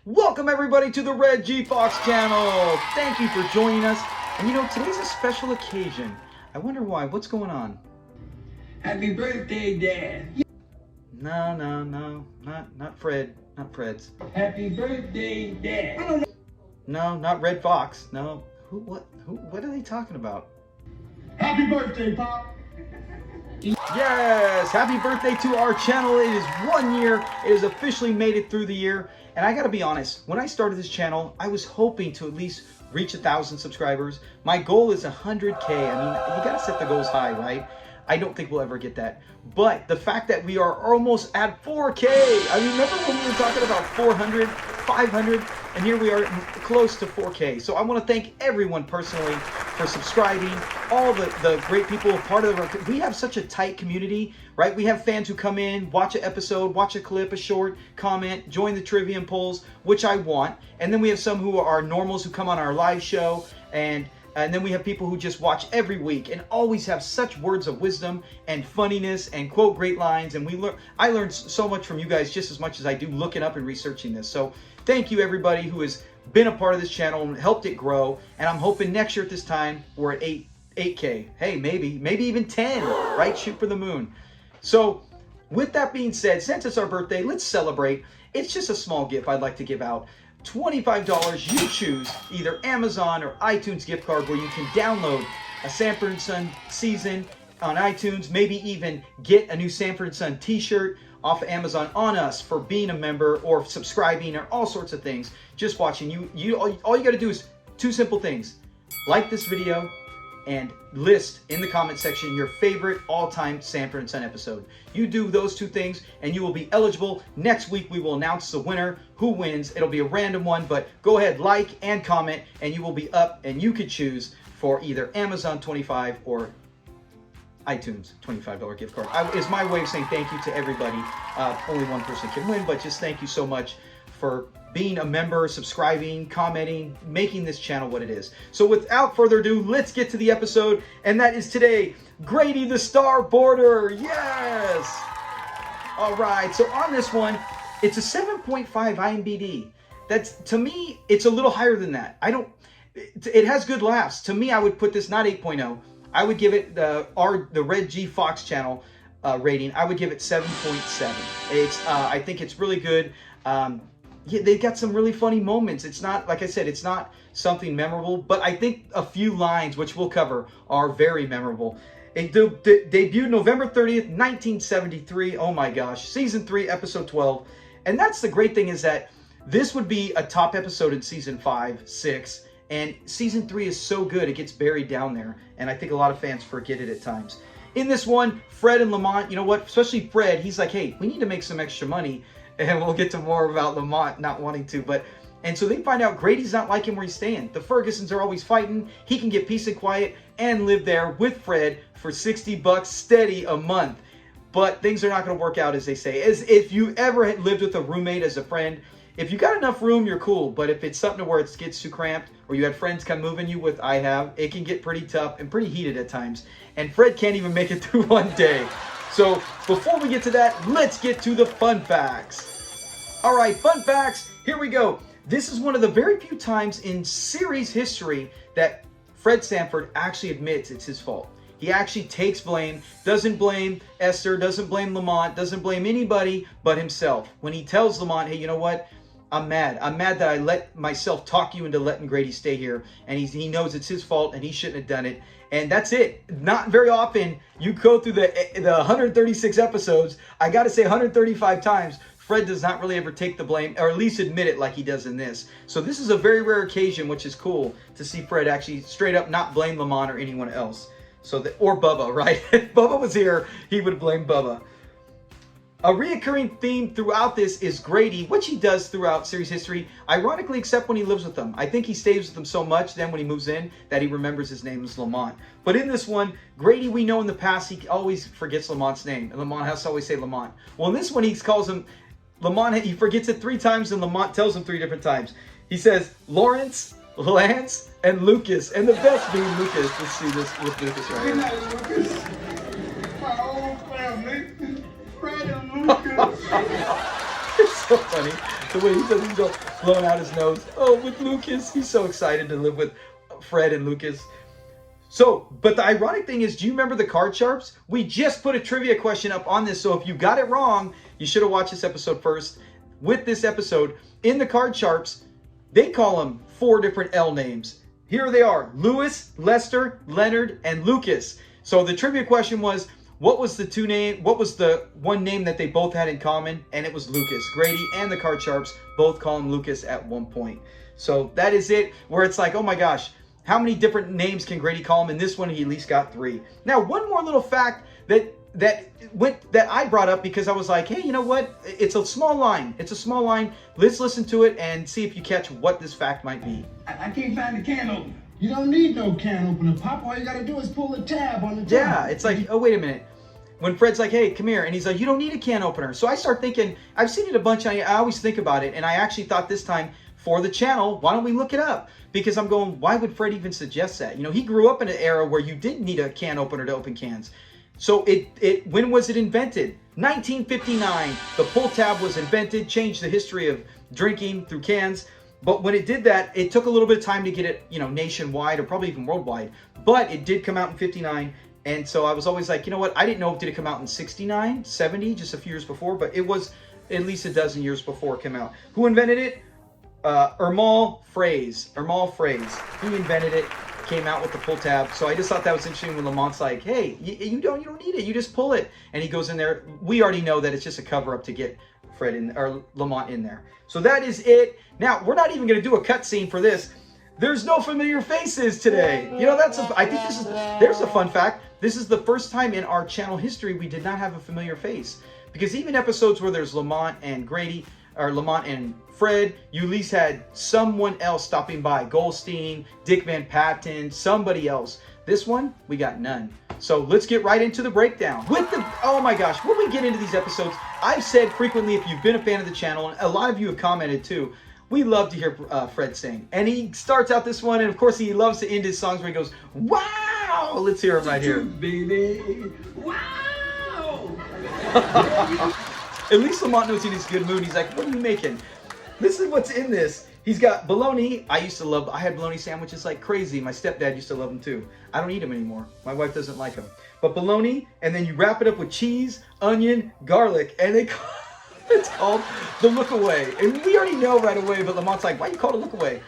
Welcome everybody to the Red G Foxx channel. Thank you for joining us. And you know, today's a special occasion. I wonder why. What's going on? Happy birthday, Dad. No, not Fred. Not Fred's. Happy birthday, Dad. No, not Red Fox. No. What are they talking about? Happy birthday, Pop. Yes, happy birthday to our channel. It is 1 year. It has officially made it through the year. And I gotta be honest, when I started this channel, I was hoping to at least reach 1,000 subscribers. My goal is 100K. I mean, you gotta set the goals high, right? I don't think we'll ever get that. But the fact that we are almost at 4K. I mean, remember when we were talking about 400, 500, and here we are close to 4K. So I want to thank everyone personally for subscribing, all the great people, part of the, we have such a tight community, right? We have fans who come in, watch an episode, watch a clip, a short, comment, join the trivia and polls, which I want. And then we have some who are normals who come on our live show, and then we have people who just watch every week and always have such words of wisdom and funniness and quote great lines. And I learned so much from you guys just as much as I do looking up and researching this. So thank you everybody who has been a part of this channel and helped it grow. And I'm hoping next year at this time we're at 8K. Hey, maybe even 10, right? Shoot for the moon. So with that being said, since it's our birthday, let's celebrate. It's just a small gift I'd like to give out. $25, you choose either Amazon or iTunes gift card where you can download a Sanford & Son season on iTunes, maybe even get a new Sanford & Son t-shirt off of Amazon on us for being a member or subscribing or all sorts of things. Just watching. All you got to do is two simple things. Like this video and list in the comment section your favorite all-time Sanford & Son episode. You do those two things and you will be eligible. Next week we will announce the winner, who wins. It'll be a random one, but go ahead, like and comment, and you will be up and you could choose for either Amazon 25 or iTunes $25 gift card. Is my way of saying thank you to everybody. Only one person can win, but just thank you so much for being a member, subscribing, commenting, making this channel what it is. So without further ado, let's get to the episode, and that is today, Grady the Star Boarder. Yes! All right, so on this one, it's a 7.5 IMDb. That's, to me, it's a little higher than that. It has good laughs. To me, I would put this not 8.0. I would give it the Red G Foxx channel rating. I would give it 7.7. It's I think it's really good. Yeah, they got some really funny moments. It's not, like I said, it's not something memorable, but I think a few lines, which we'll cover, are very memorable. It debuted November 30th, 1973. Oh my gosh. Season 3, episode 12. And that's the great thing, is that this would be a top episode in season 5, 6. And season 3 is so good, it gets buried down there. And I think a lot of fans forget it at times. In this one, Fred and Lamont, you know what? Especially Fred, he's like, hey, we need to make some extra money. And we'll get to more about Lamont not wanting to. And so they find out Grady's not liking where he's staying. The Fergusons are always fighting. He can get peace and quiet and live there with Fred for $60 steady a month. But things are not going to work out as they say. As if you ever had lived with a roommate as a friend, if you got enough room, you're cool. But if it's something where it gets too cramped, or you had friends come move in you with it can get pretty tough and pretty heated at times. And Fred can't even make it through one day. So before we get to that, let's get to the fun facts. All right, fun facts, here we go. This is one of the very few times in series history that Fred Sanford actually admits it's his fault. He actually takes blame, doesn't blame Esther, doesn't blame Lamont, doesn't blame anybody but himself. When he tells Lamont, hey, you know what? I'm mad. I'm mad that I let myself talk you into letting Grady stay here. And he knows it's his fault and he shouldn't have done it. And that's it. Not very often you go through the 136 episodes. I got to say 135 times, Fred does not really ever take the blame, or at least admit it like he does in this. So this is a very rare occasion, which is cool to see Fred actually straight up not blame Lamont or anyone else. Or Bubba, right? If Bubba was here, he would blame Bubba. A reoccurring theme throughout this is Grady, which he does throughout series history, ironically, except when he lives with them. I think he stays with them so much then when he moves in that he remembers his name is Lamont. But in this one, Grady, we know in the past, he always forgets Lamont's name. And Lamont has to always say Lamont. Well, in this one, he calls him Lamont. He forgets it 3 times and Lamont tells him 3 different times. He says Lawrence, Lance, and Lucas. And the best being Lucas. Let's see this with Lucas right here. Good night, Lucas. My whole family. Fred and Lucas. It's so funny. The way he does, he's all blowing out his nose. Oh, with Lucas. He's so excited to live with Fred and Lucas. So, but the ironic thing is, do you remember the card sharps? We just put a trivia question up on this. So if you got it wrong, you should have watched this episode first. With this episode, in the card sharps, they call them 4 different L names. Here they are: Lewis, Lester, Leonard, and Lucas. So the trivia question was, what was the one name that they both had in common? And it was Lucas. Grady and the card sharps both call him Lucas at one point. So that is it, where it's like, oh my gosh, how many different names can Grady call him? In this one, he at least got 3. Now, one more little fact that I brought up, because I was like, hey, you know what? It's a small line. It's a small line. Let's listen to it and see if you catch what this fact might be. I can't find the can opener. You don't need no can opener, Pop. All you gotta do is pull the tab on the top. Yeah, it's like, oh, wait a minute. When Fred's like, hey, come here. And he's like, you don't need a can opener. So I start thinking, I've seen it a bunch. I always think about it. And I actually thought this time, for the channel, why don't we look it up? Because I'm going, why would Fred even suggest that? You know, he grew up in an era where you didn't need a can opener to open cans. So when was it invented? 1959. The pull tab was invented, changed the history of drinking through cans. But when it did that, it took a little bit of time to get it, you know, nationwide or probably even worldwide. But it did come out in 59. And so I was always like, you know what? I didn't know, did it come out in 69, 70, just a few years before? But it was at least a dozen years before it came out. Who invented it? Ermal Fraze. He invented it, came out with the pull tab. So I just thought that was interesting when Lamont's like, hey, you don't need it, you just pull it. And he goes in there. We already know that it's just a cover up to get Fred in, or Lamont in there. So that is it. Now, we're not even going to do a cutscene for this. There's no familiar faces today. You know, I think there's a fun fact. This is the first time in our channel history we did not have a familiar face. Because even episodes where there's Lamont and Grady, or Lamont and Fred, you at least had someone else stopping by. Goldstein, Dick Van Patten, somebody else. This one, we got none. So let's get right into the breakdown. Oh my gosh, when we get into these episodes, I've said frequently, if you've been a fan of the channel, and a lot of you have commented too, we love to hear Fred sing. And he starts out this one, and of course he loves to end his songs where he goes, wow! Let's hear him right here. Baby, wow! At least Lamont knows he's in a good mood. He's like, what are you making? This is what's in this. He's got bologna. I had bologna sandwiches like crazy. My stepdad used to love them too. I don't eat them anymore. My wife doesn't like them. But bologna, and then you wrap it up with cheese, onion, garlic, and it's called the look away. And we already know right away, but Lamont's like, why you call it a look away?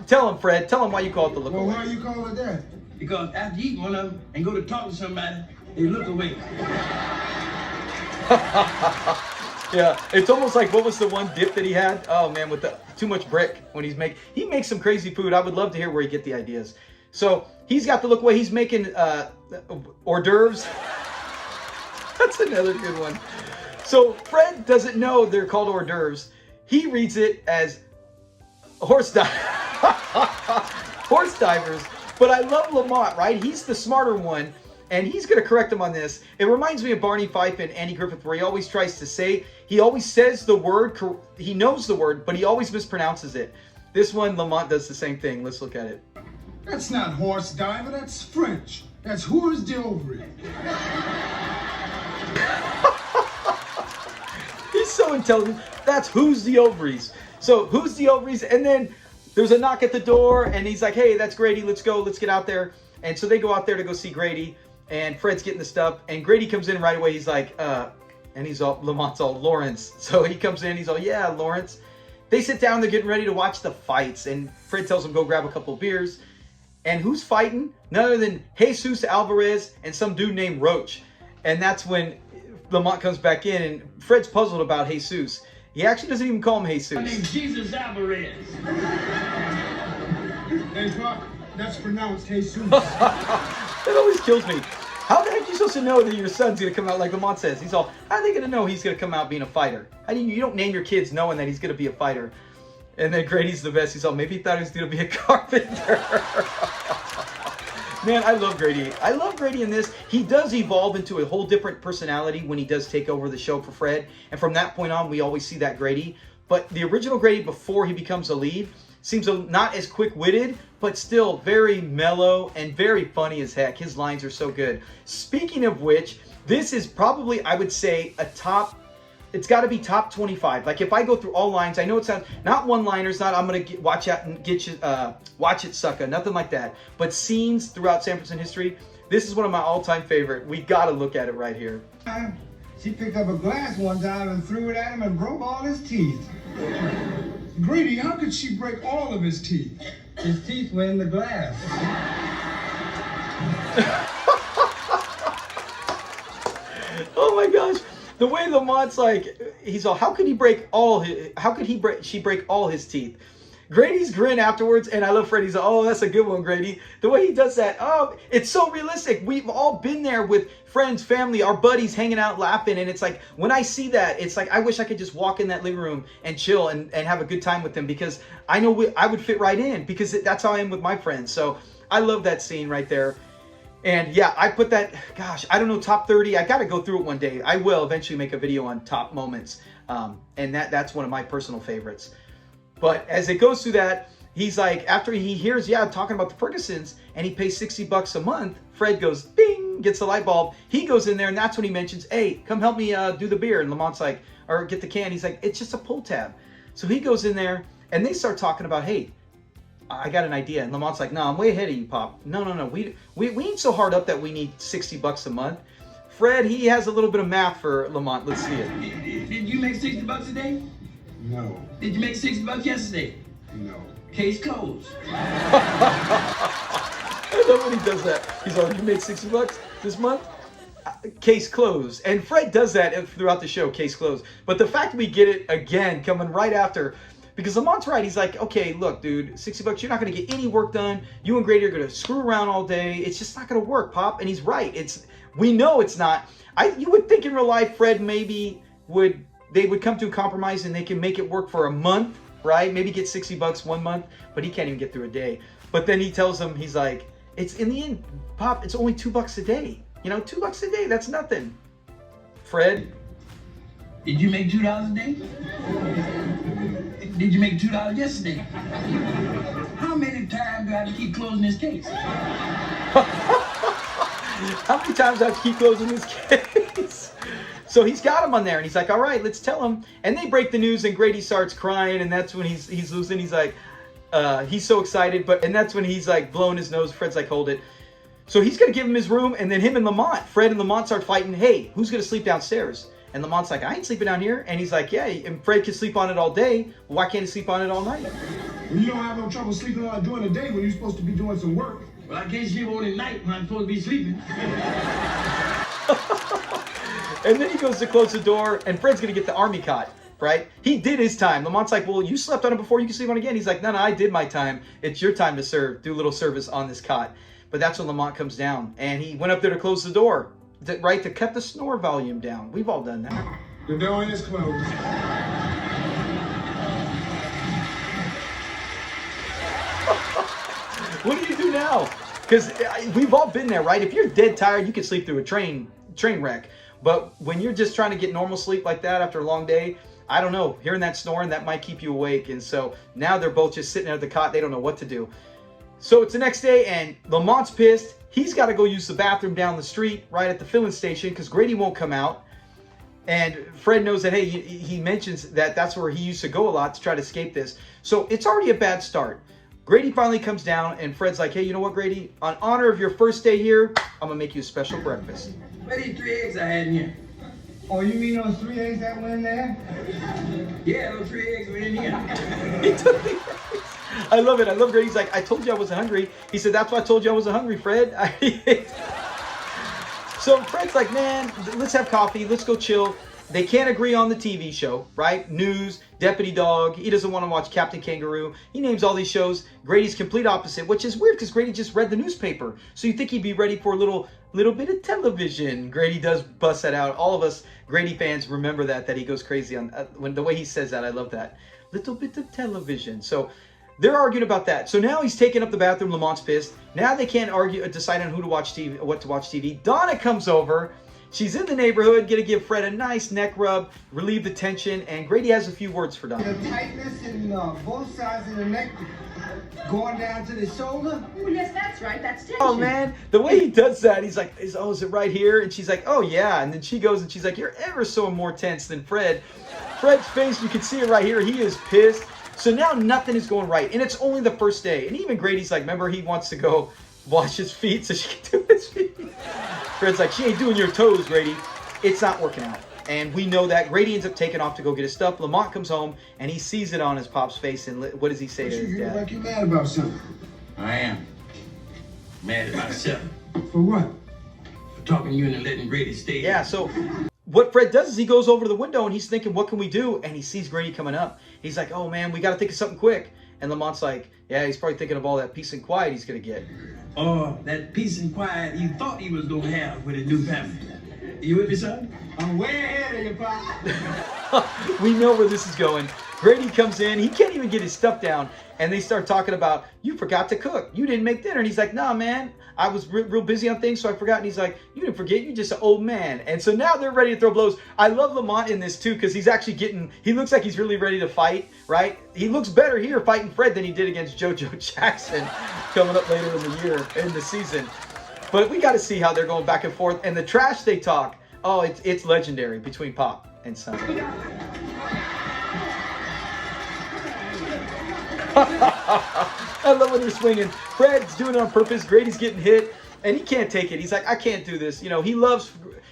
Tell him, Fred. Tell him why you call it the look away. Well, why you call it that? Because after you eat one of them and go to talk to somebody, they look away. Yeah, it's almost like, what was the one dip that he had? Oh man, with the too much brick when he makes some crazy food. I would love to hear where he get the ideas. So he's got the look away. He's making hors d'oeuvres. That's another good one. So Fred doesn't know they're called hors d'oeuvres. He reads it as horse divers. But I love Lamont, right? He's the smarter one. And he's going to correct him on this. It reminds me of Barney Fife and Andy Griffith, where he always tries to say, he always says the word, he knows the word, but he always mispronounces it. This one, Lamont does the same thing. Let's look at it. That's not horse diver, that's French. That's who's the ovary. He's so intelligent. That's who's the ovaries. So who's the ovaries? And then there's a knock at the door, and he's like, hey, that's Grady. Let's go. Let's get out there. And so they go out there to go see Grady. And Fred's getting the stuff, and Grady comes in right away. He's like, and he's all, Lamont's all, Lawrence. So he comes in, he's all, yeah, Lawrence. They sit down, they're getting ready to watch the fights, and Fred tells them go grab a couple of beers. And who's fighting? None other than Jesus Alvarez and some dude named Roach. And that's when Lamont comes back in, and Fred's puzzled about Jesus. He actually doesn't even call him Jesus. My name's Jesus Alvarez. Hey, Pop, that's pronounced Jesus. That always kills me. How the heck are you supposed to know that your son's going to come out like Lamont says? He's all, how are they going to know he's going to come out being a fighter? How do you don't name your kids knowing that he's going to be a fighter? And then Grady's the best. He's all, maybe he thought he was going to be a carpenter. Man, I love Grady. I love Grady in this. He does evolve into a whole different personality when he does take over the show for Fred. And from that point on, we always see that Grady. But the original Grady, before he becomes a lead, seems not as quick-witted, but still very mellow and very funny as heck. His lines are so good. Speaking of which, this is probably, I would say, a top it's got to be top 25. Like if I go through all lines, I know it's not one-liners, not I'm gonna watch out and get you, watch it, sucker, nothing like that. But scenes throughout Sanford's history, this is one of my all-time favorite. We got to look at it right here. She picked up a glass one time and threw it at him and broke all his teeth. Grady, how could she break all of his teeth? His teeth were in the glass. Oh my gosh. The way Lamont's like, he's all, how could he break all his, how could she break all his teeth? Grady's grin afterwards, and I love Freddie's, oh, that's a good one, Grady. The way he does that, oh, it's so realistic. We've all been there with friends, family, our buddies hanging out, laughing, and it's like, when I see that, it's like, I wish I could just walk in that living room and chill and have a good time with them, because I know I would fit right in, because that's how I am with my friends. So I love that scene right there. And yeah, I put that, gosh, I don't know, top 30. I got to go through it one day. I will eventually make a video on top moments. And that's one of my personal favorites. But as it goes through that, he's like, after he hears, yeah, talking about the Fergusons, and he pays $60 a month, Fred goes, bing, gets the light bulb. He goes in there, and that's when he mentions, hey, come help me do the beer. And Lamont's like, or get the can. He's like, it's just a pull tab. So he goes in there, and they start talking about, hey, I got an idea. And Lamont's like, no, I'm way ahead of you, Pop. No. We ain't so hard up that we need $60 a month. Fred, he has a little bit of math for Lamont. Let's see it. Did you make $60 a day? No. Did you make $60 yesterday? No. Case closed. I love when he does that. He's like, you made $60 this month? Case closed. And Fred does that throughout the show, case closed. But the fact we get it again, coming right after, because Lamont's right. He's like, okay, look, dude, $60, you're not going to get any work done. You and Grady are going to screw around all day. It's just not going to work, Pop. And he's right. We know it's not. You would think in real life, Fred maybe they would come to a compromise and they can make it work for a month, right? Maybe get $60 one month, but he can't even get through a day. But then he tells him, he's like, it's in the end, Pop, it's only $2 a day. You know, $2 a day, that's nothing. Fred? Did you make $2 a day? Did you make $2 yesterday? How many times do I have to keep closing this case? How many times do I have to keep closing this case? So he's got him on there, and he's like, all right, let's tell him. And they break the news, and Grady starts crying, and that's when he's losing. He's like, he's so excited, and that's when he's like blowing his nose. Fred's like, hold it. So he's going to give him his room, and then him and Lamont, Fred and Lamont start fighting. Hey, who's going to sleep downstairs? And Lamont's like, I ain't sleeping down here. And he's like, yeah, and Fred can sleep on it all day. Why can't he sleep on it all night? Well, you don't have no trouble sleeping on it during the day when you're supposed to be doing some work. Well, I can't sleep all the night when I'm supposed to be sleeping. And then he goes to close the door, and Fred's going to get the army cot, right? He did his time. Lamont's like, well, you slept on it before, you can sleep on it again. He's like, no, I did my time. It's your time to serve, do a little service on this cot. But that's when Lamont comes down, and he went up there to close the door, right, to cut the snore volume down. We've all done that. The door is closed. What do you do now? Because we've all been there, right? If you're dead tired, you can sleep through a train wreck. But when you're just trying to get normal sleep like that after a long day, I don't know, hearing that snoring, that might keep you awake. And so now they're both just sitting at the cot. They don't know what to do. So it's the next day, and Lamont's pissed. He's got to go use the bathroom down the street right at the filling station because Grady won't come out. And Fred knows that, hey, he mentions that that's where he used to go a lot to try to escape this. So it's already a bad start. Grady finally comes down, and Fred's like, hey, you know what, Grady? On honor of your first day here, I'm going to make you a special breakfast. Where these 3 eggs I had in here? Oh, you mean those 3 eggs that went in there? Yeah, those 3 eggs were in here. He took the eggs. I love it. I love Grady. He's like, I told you I wasn't hungry. He said, that's why I told you I wasn't hungry, Fred. So Fred's like, man, let's have coffee. Let's go chill. They can't agree on the TV show, right? News, Deputy Dog. He doesn't want to watch Captain Kangaroo. He names all these shows. Grady's complete opposite, which is weird because Grady just read the newspaper. So you think he'd be ready for a little bit of television. Grady does bust that out. All of us Grady fans remember that he goes crazy on when the way he says that. I love that. Little bit of television. So they're arguing about that. So now he's taking up the bathroom. Lamont's pissed. Now they can't decide on who to watch TV, what to watch TV. Donna comes over. she's in the neighborhood, gonna give Fred a nice neck rub, relieve the tension, and Grady has a few words for Donna. The tightness in both sides of the neck going down to the shoulder. Oh, yes, that's right. That's tension. Oh man, the way he does that, he's like, is it right here? And she's like, oh yeah. And then she goes and she's like, you're ever so more tense than Fred. Fred's face, you can see it right here. He is pissed. So now nothing is going right. And it's only the first day. And even Grady's like, remember, he wants to go wash his feet so she can do his feet. Fred's like, she ain't doing your toes, Grady. It's not working out. And we know that. Grady ends up taking off to go get his stuff. Lamont comes home and he sees it on his pop's face. And what does he say to his You look dad? like you mad about something. I am. Mad at myself For what? for talking to you and letting Grady stay. Yeah, so what Fred does is he goes over to the window and he's thinking, what can we do? And he sees Grady coming up. He's like, oh man, we got to think of something quick. And Lamont's like, yeah, he's probably thinking of all that peace and quiet he's going to get. Oh, that peace and quiet he thought he was going to have with his new family. You with me, son? I'm way ahead of you, Pop. We know where this is going. Grady comes in. He can't even get his stuff down. And they start talking about, you forgot to cook. You didn't make dinner. And he's like, nah, man. I was real busy on things, so I forgot. And he's like, you didn't forget. You're just an old man. And so now they're ready to throw blows. I love Lamont in this, too, because he's actually he looks like he's really ready to fight, right? He looks better here fighting Fred than he did against JoJo Jackson coming up later in the year, in the season. But we got to see how they're going back and forth. And the trash they talk, oh, it's legendary between Pop and Son. I love when they're swinging. Fred's doing it on purpose. Grady's getting hit, and he can't take it. He's like, I can't do this. You know, he loves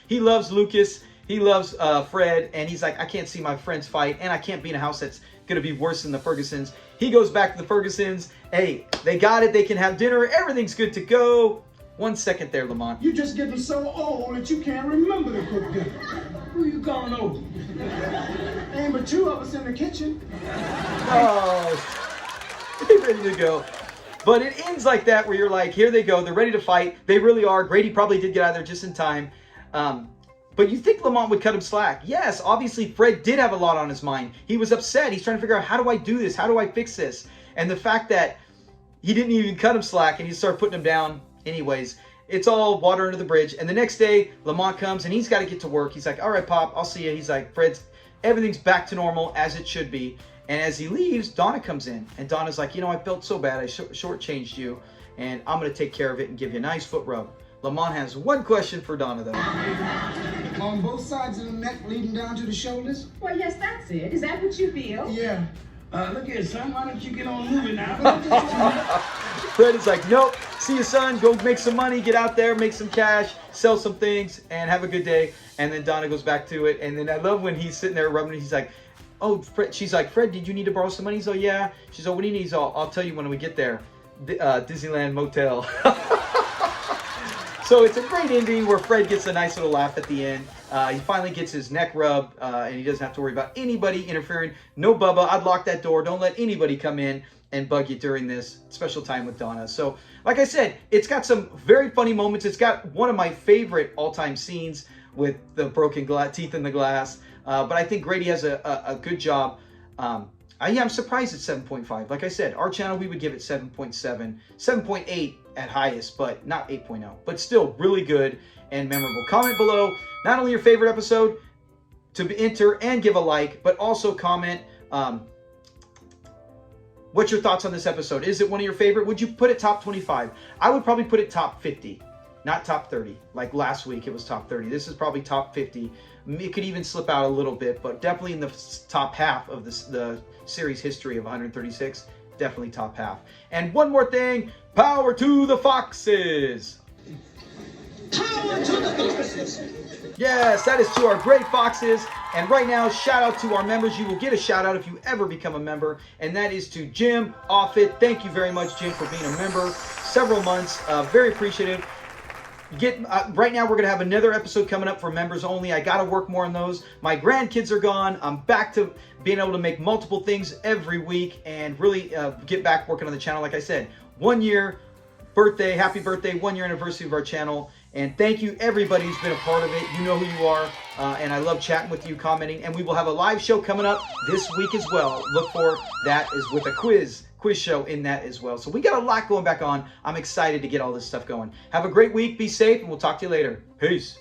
Lucas. He loves Fred, and he's like, I can't see my friends fight, and I can't be in a house that's going to be worse than the Fergusons. He goes back to the Fergusons. Hey, they got it. They can have dinner. Everything's good to go. 1 second there, Lamont. You just getting so old that you can't remember to cook dinner. Who you calling over? Ain't but two of us in the kitchen. Oh, they're ready to go. But it ends like that where you're like, here they go. They're ready to fight. They really are. Grady probably did get out of there just in time. But you think Lamont would cut him slack. Yes, obviously Fred did have a lot on his mind. He was upset. He's trying to figure out, how do I do this? How do I fix this? And the fact that he didn't even cut him slack and he started putting him down anyways, it's all water under the bridge. And the next day, Lamont comes and he's got to get to work. He's like, all right, Pop, I'll see you. He's like, everything's back to normal as it should be. And as he leaves, Donna comes in. And Donna's like, you know, I felt so bad. I shortchanged you. And I'm going to take care of it and give you a nice foot rub. Lamont has one question for Donna, though. On both sides of the neck leading down to the shoulders? Well, yes, that's it. Is that what you feel? Yeah. Look here, son. Why don't you get on moving now? Fred is like, nope. See you, son. Go make some money. Get out there. Make some cash. Sell some things. And have a good day. And then Donna goes back to it. And then I love when he's sitting there rubbing it. He's like, oh, Fred. She's like, Fred, did you need to borrow some money? He's like, yeah. She's like, what do you need? He's like, I'll tell you when we get there. Disneyland Motel. So it's a great ending where Fred gets a nice little laugh at the end. He finally gets his neck rubbed, and he doesn't have to worry about anybody interfering. No Bubba. I'd lock that door. Don't let anybody come in and bug you during this special time with Donna. So, like I said, it's got some very funny moments. It's got one of my favorite all-time scenes with the broken teeth in the glass. But I think Grady has a good job. I'm surprised at 7.5. Like I said, our channel, we would give it 7.7, 7.8 at highest, but not 8.0. But still really good and memorable. Comment below not only your favorite episode to enter and give a like, but also comment what's your thoughts on this episode. Is it one of your favorite? Would you put it top 25? I would probably put it top 50, not top 30. Like last week, it was top 30. This is probably top 50. It could even slip out a little bit, but definitely in the top half of the series history of 136. Definitely top half. And one more thing, power to the Foxes. Power to the Foxes. Yes, that is to our great Foxes. And right now, shout out to our members. You will get a shout out if you ever become a member. And that is to Jim Offit. Thank you very much, Jim, for being a member. Several months. Very appreciative. Right now, we're going to have another episode coming up for members only. I got to work more on those. My grandkids are gone. I'm back to being able to make multiple things every week and really get back working on the channel. Like I said, 1 year birthday, happy birthday, 1 year anniversary of our channel. And thank you, everybody who's been a part of it. You know who you are. And I love chatting with you, commenting. And we will have a live show coming up this week as well. Look for that is with a quiz show in that as well. So we got a lot going back on. I'm excited to get all this stuff going. Have a great week. Be safe, and we'll talk to you later. Peace.